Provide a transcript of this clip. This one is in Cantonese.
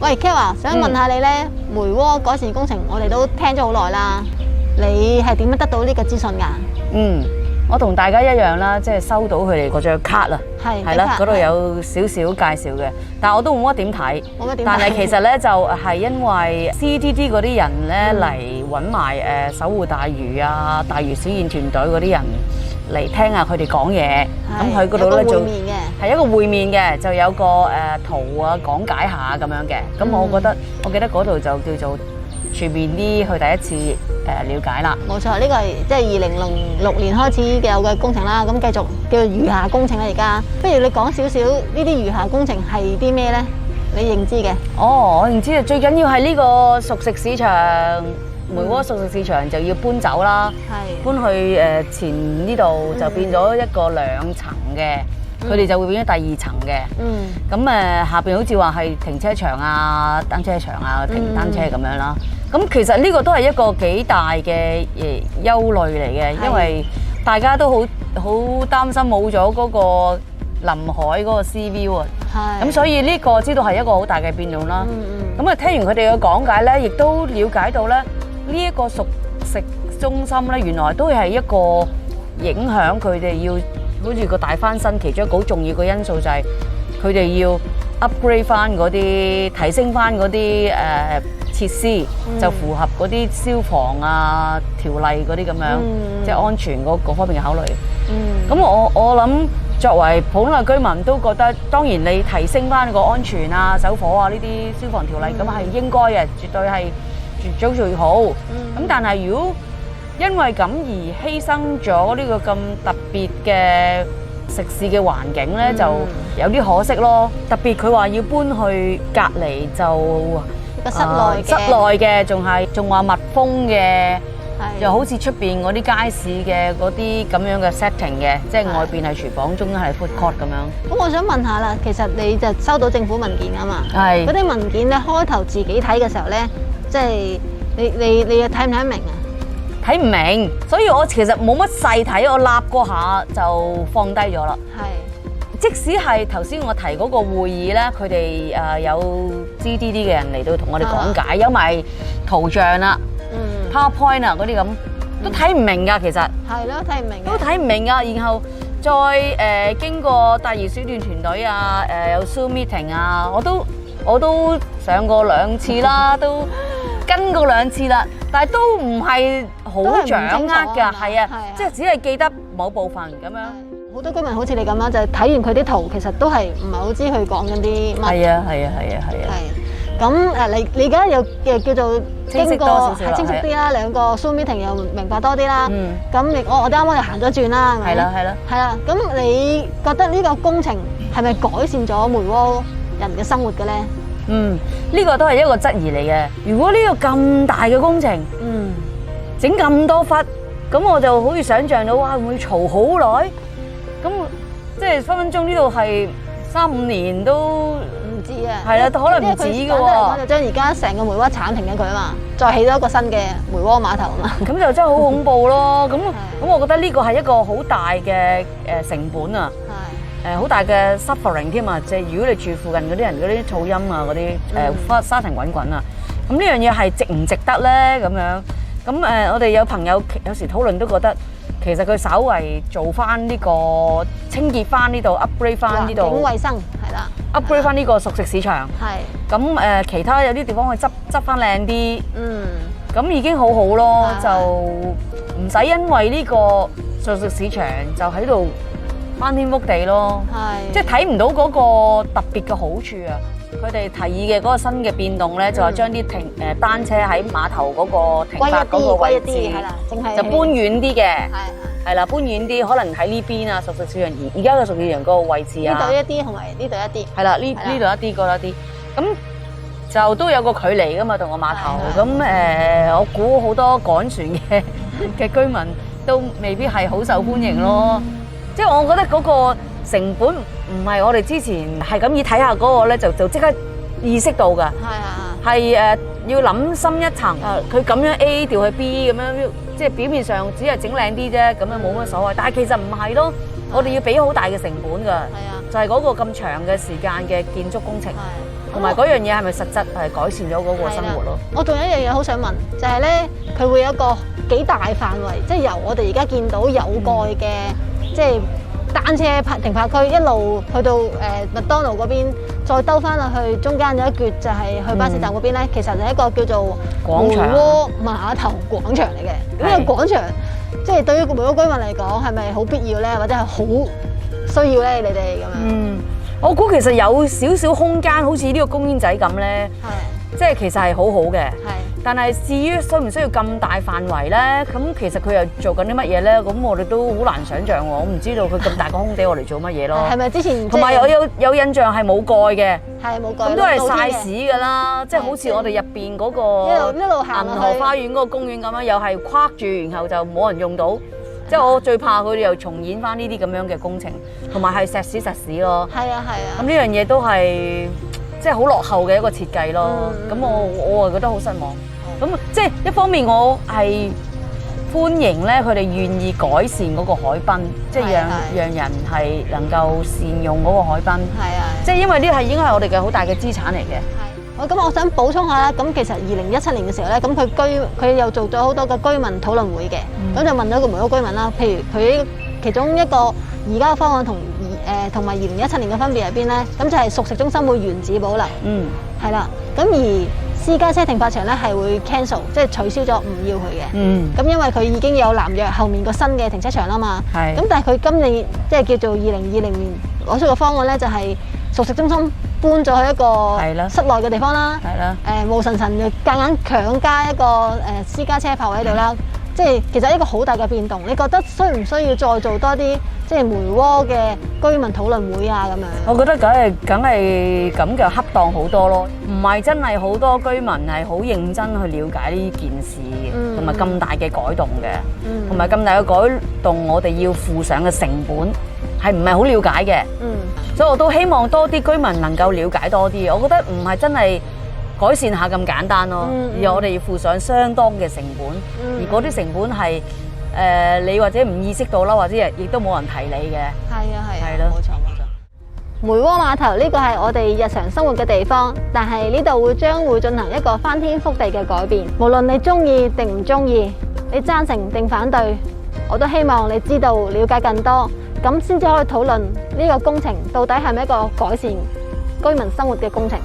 喂 Kel 啊，想問下你咧，梅窩改善工程我哋都聽咗好耐啦，你係點樣得到呢個資訊㗎？我同大家一樣啦，即係收到佢哋嗰張卡啦，係啦，嗰度有少少介紹嘅，但係我都冇乜點睇。但係其實咧就係因為 CTD 嗰啲人咧嚟揾埋守護大嶼啊、大嶼小燕團隊嗰啲人嚟聽下佢哋講嘢，咁佢嗰度咧就係一個會面嘅，就有個圖啊講解下咁樣嘅。咁我記得嗰度就叫做全面啲去第一次了解啦。冇錯，呢個係即係2006年開始嘅有嘅工程啦。咁繼續叫做餘下工程啦。而家不如你講少少呢啲餘下工程係啲咩咧？你認知嘅？我認知啊，最緊要係呢個熟食市場，梅窩熟食市場就要搬走啦。搬去前呢度就變咗一個2層嘅。佢哋就會變咗第2層嘅，咁下邊好似話係停車場啊、單車場啊、停單車咁樣啦。咁其實呢個都係一個幾大嘅憂慮嚟嘅，因為大家都好擔心冇咗嗰個臨海嗰個 sea view 啊。咁所以呢個知道係一個好大嘅變動啦。咁啊聽完佢哋嘅講解咧，亦都了解到咧呢一個熟食中心咧，原來都係一個影響佢哋要。好似個大翻身，其中一個好重要嘅因素就係佢哋要 upgrade 翻嗰啲，提升翻嗰啲設施，就符合嗰啲消防啊條例嗰啲咁樣，即係安全嗰方面嘅考慮。咁我諗作為普通嘅居民都覺得，當然你提升翻個安全啊、走火啊呢啲消防條例，咁係應該嘅，絕對係絕早最好。咁但係如果因為咁而犧牲咗呢個咁特別嘅食肆嘅環境咧，就有啲可惜咯。特別佢話要搬去隔離就個室內嘅，仲話密封嘅，又好似出邊嗰啲街市嘅嗰啲咁樣嘅 setting 嘅，即係外邊係廚房，中間係 food court 咁樣。咁我想問下啦，其實你就收到政府文件啊嘛？係。嗰啲文件咧，開頭自己睇嘅時候咧，即係你又睇唔睇得明啊？睇唔明，所以我其實冇乜細睇，我立嗰下就放低咗啦。係，即使係頭先我提嗰個會議咧，佢哋有 CTD 嘅人嚟到同我哋講解，有埋圖像啦、PowerPoint 啊嗰啲咁，都睇唔明㗎。其實係咯，睇唔明，都睇唔明㗎。然後再經過大嶼小段團隊啊，有 Zoom meeting 啊，我都上過2次啦，都跟過2次啦，但係都唔係好掌握㗎，係啊，即係只係記得某部分咁樣。好多居民好似你咁啦，就係睇完佢啲圖，其實都係唔係好知佢講緊啲乜。係啊。咁你而家又叫做經過係清晰啲啦，2個 Zoom meeting 又明白多啲啦。咁我哋啱啱又行咗轉啦，係咪？係啦。咁你覺得呢個工程係咪改善咗梅窩人嘅生活嘅咧？呢個都係一個質疑嚟嘅。如果呢個咁大嘅工程，整咁多忽，咁我就好似想像到，哇，會唔會嘈好耐？咁即係分分鐘呢度係3-5年都唔知啊。係啦，可能唔止嘅喎。我就將而家成個梅窩剷停緊佢啊嘛，再起多一個新嘅梅窩碼頭啊嘛。咁就真係好恐怖咯。咁我覺得呢個係一個好大嘅成本啊。好大嘅 suffering 添啊！即係如果你住附近嗰啲人嗰啲噪音啊，嗰啲沙塵滾滾啊，咁呢樣嘢係值唔值得咧？咁樣咁我哋有朋友有時討論都覺得，其實佢稍為做翻呢個清潔翻呢度 ，upgrade 翻呢度，環境衞生係啦 ，upgrade 翻呢個熟食市場。係咁其他有啲地方去執翻靚啲，咁已經好好咯，就唔使因為呢個熟食市場就喺度翻天覆地咯，即係睇唔到嗰個特別嘅好處啊！佢哋提議嘅嗰個新嘅變動咧，就係將啲單車喺碼頭嗰個停泊嗰個位置，就搬遠啲嘅，係啦，搬遠啲，可能喺呢邊啊，熟食市場而家嘅熟食市場嗰個位置啊，呢度一啲同埋呢度一啲，係啦，呢度一啲，嗰度一啲，咁就都有個距離噶嘛，同個碼頭，咁我估好多趕船嘅居民都未必係好受歡迎咯。即係我覺得嗰個成本唔係我哋之前係咁意睇下嗰個咧，就即刻意識到㗎。係要諗深一層。佢咁樣 A 調去 B 咁樣，即係表面上只係整靚啲啫，咁樣冇乜所謂。但係其實唔係咯，我哋要俾好大嘅成本㗎。係啊，就係嗰個咁長嘅時間嘅建築工程，同埋嗰樣嘢係咪實質係改善咗嗰個生活咯？我仲有一樣嘢好想問，就係咧，佢會有一個幾大範圍，即係由我哋而家見到有蓋嘅，即係單車停泊區，一路去到麥當勞嗰邊，再兜翻落去中間有一橛就係去巴士站嗰邊咧，其實係一個叫做梅窩碼頭廣場嚟嘅。呢個廣場即係對於梅窩居民嚟講係咪好必要咧，或者係好需要咧？你哋咁樣？我估其實有少少空間，好似呢個公園仔咁咧，即係其實係好好嘅。但係至於需唔需要咁大範圍咧？咁其實佢又做緊啲乜嘢咧？咁我哋都好難想像喎。我唔知道佢咁大個空地我嚟做乜嘢咯。係咪之前？同埋我有印象係冇蓋嘅。係冇蓋。咁都係曬屎㗎啦，即係好似我哋入邊嗰個一路行銀河花園嗰個公園咁樣，又係框住，然後就冇人用到。即係我最怕佢哋又重演翻呢啲咁樣嘅工程，同埋係石屎咯。係啊係啊。咁呢樣嘢都係即係好落後嘅一個設計咯。咁我覺得好失望。咁即係一方面我係歡迎咧，佢哋願意改善嗰個海濱，即係讓人係能夠善用嗰個海濱。係啊。即係因為呢個係應該係我哋嘅好大嘅資產嚟嘅。咁我想補充下啦，咁其實2017年嘅時候咧，咁佢又做咗好多個居民討論會嘅，咁就問咗個梅窩居民啦，譬如佢其中一個而家嘅方案同埋2017年嘅分別喺邊咧？咁就係熟食中心會原址保留，係啦，咁而私家車停泊場咧係會 cancel， 即係取消咗唔要佢嘅，咁因為佢已經有南約後面個新嘅停車場啦嘛，咁但係佢今年即係叫做2020年攞出個方案咧，就係熟食中心搬咗去一個室內嘅地方啦，無神神就夾硬強加一個私家車泊位喺度啦，即係其實一個好大嘅變動。你覺得需唔需要再做多啲即係梅窩嘅居民討論會啊咁樣？我覺得梗係咁就恰當好多咯，唔係真係好多居民係好認真去了解呢件事，同埋咁大嘅改動嘅，同埋咁大嘅改動，我哋要付上嘅成本係唔係好了解嘅。所以我都希望多啲居民能夠了解多啲。我覺得唔係真係改善下咁簡單咯，而我哋要付上相當嘅成本，而嗰啲成本係你或者唔意識到啦，或者亦都冇人提你嘅。係啊，冇錯。梅窩碼頭呢個係我哋日常生活嘅地方，但係呢度將會進行一個翻天覆地嘅改變。無論你中意定唔中意，你贊成定反對，我都希望你知道了解更多。咁先至可以討論呢個工程到底係咪一個改善居民生活嘅工程。